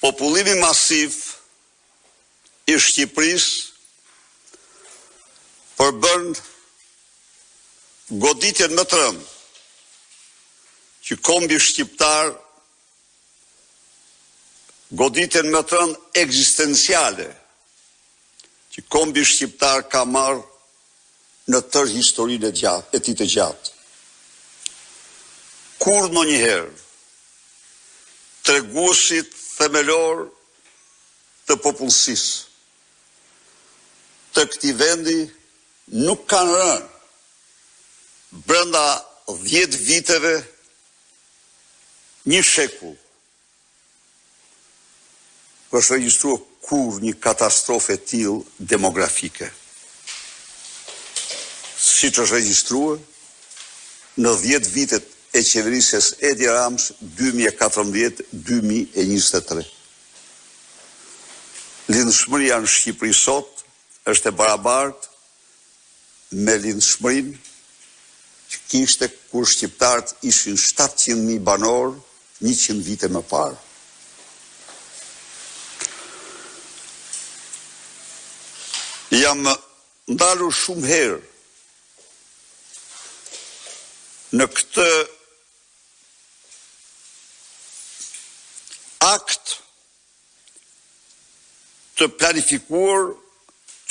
Popullimi masiv i Shqipërisë përbën goditjen më të rëndë që kombi shqiptar, goditjen më të rëndë ekzistenciale që kombi shqiptar ka marrë në tërë historinë e tij të gjatë. Kur ndonjëherë treguesit themelor të popullsisë të këtij vendi nuk kanë rënë brenda 10 viteve, një shekull, është regjistruar kur një katastrofë e tillë demografike, siç është regjistruar në 10 vitet e qeverisjes Edi Ramës 2014-2023. Lindshmëria në Shqipëri sot është e barabartë me lindshmërinë që kishte kur shqiptarët ishin 700.000 banorë 100 vite më parë. Jam ndalur shumë herë në këtë akt të planifikuar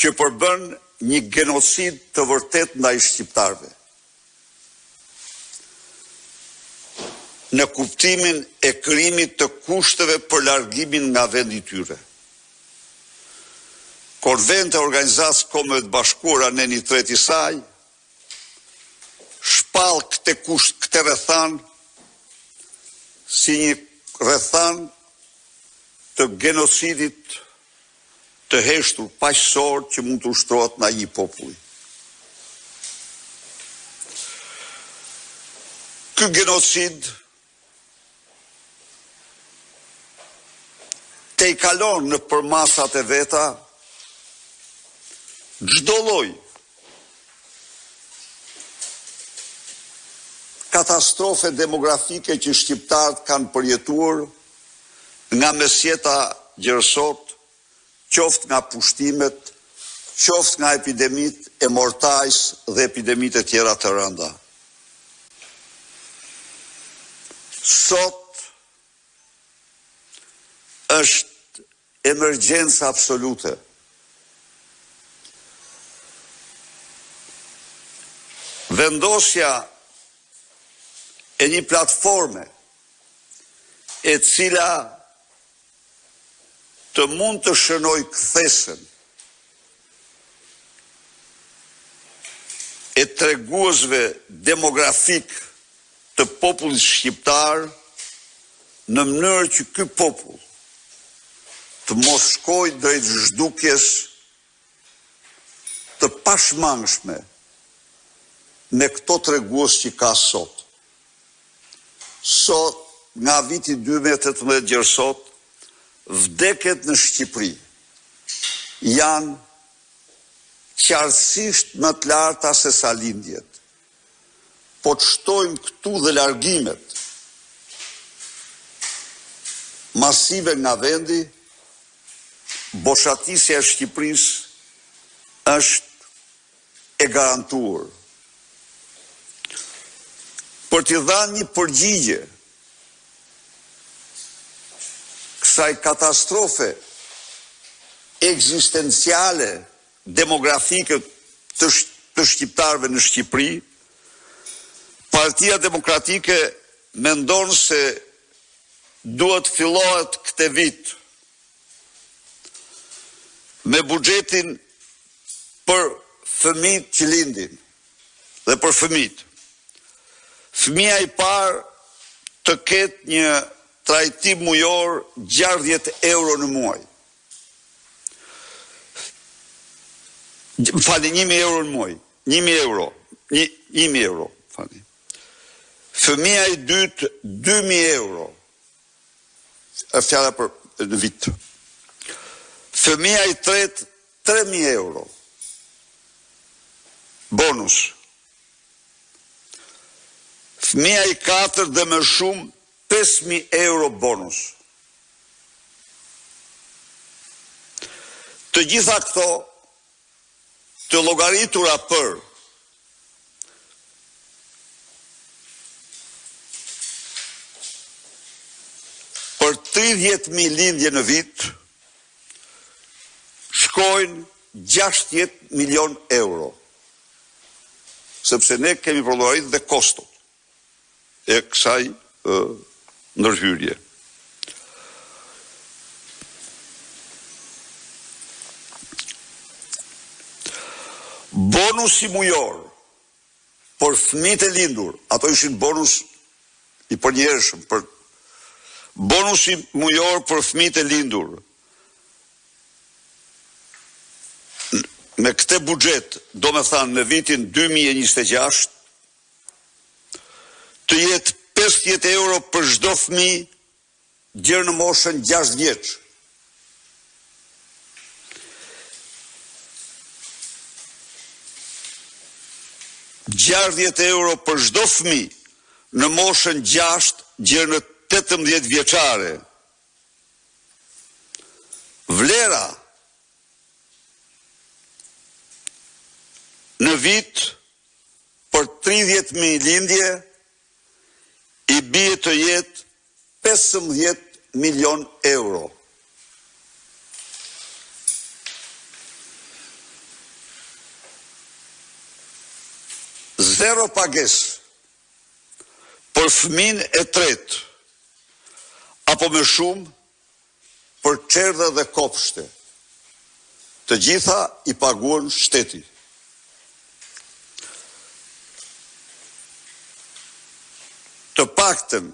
që përbën një genocid të vërtet ndaj shqiptarëve. Në kuptimin e krijimit të kushteve për largimin nga vendi i tyre. Konventi i Organizatës Kombeve të Bashkuara në një tret i saj shpall këtë rrethan si një rrethan të genocidit të heshtur paqësor që mund të ushtrohet nga një populli. Ky genocid te i kalon në përmasat e veta çdo lloj katastrofe demografike që shqiptarët kanë përjetuar nga mesjeta gjerësot, qoftë nga pushtimet, qoftë nga epidemitë e mortajs dhe epidemitë e tjera të rënda. Sot është emergjenca absolute. Vendosja e një platforme e cila të mund të shënoj kthesën e treguesve demografik të popullit shqiptar në mënyrë që ky popull të mos shkojë drejt zhdukjes të pashmangshme me këto tregues që ka sot. Sot, nga viti 2018 deri sot, vdekjet në Shqipëri janë qartësisht më të larta se sa lindjet. Po të shtojmë këtu dhe largimet masive nga vendi, boshatisja e Shqipërisë është e garantuar. Për t'i dhënë një përgjigje kësaj katastrofe ekzistenciale demografike të shqiptarëve në Shqipëri, Partia Demokratike mendon se duhet fillohet këtë vit me buxhetin për fëmijët që lindin dhe për fëmijët. Fëmia i parë të ketë një trajtim mujor 60 euro në muaj. Fali, 1.000 euro në muaj. 1.000 euro. 1.000 euro. Fali. Fëmia i dytë 2.000 euro. Fjala për në vit. Fëmia i tretë 3.000 euro. Bonus. Fëmia i katërt dhe më shumë 5.000 euro bonus. Të gjitha këto të llogaritura për për 30.000 lindje në vit shkojnë 60 milion euro. Sepse ne kemi përllorit dhe kostot e kësaj ndërhyrje. Bonusi mujor për fëmijët e lindur, ato ishin bonus i përnjëshëm, bonusi mujor për fëmijët e lindur, me këtë buxhet, do me thanë në vitin 2026, të jetë 50 euro për çdo fëmijë deri në moshën 6 vjeç. €60 për çdo fëmijë në moshën 6 deri në 18 vjeçare. Vlera në vit për 30.000 lindje i bie të jetë 15 milion euro. Zero pagesë për fëmin e tretë, apo më shumë për çerdhe dhe kopshte. Të gjitha i paguan shteti. Të paktën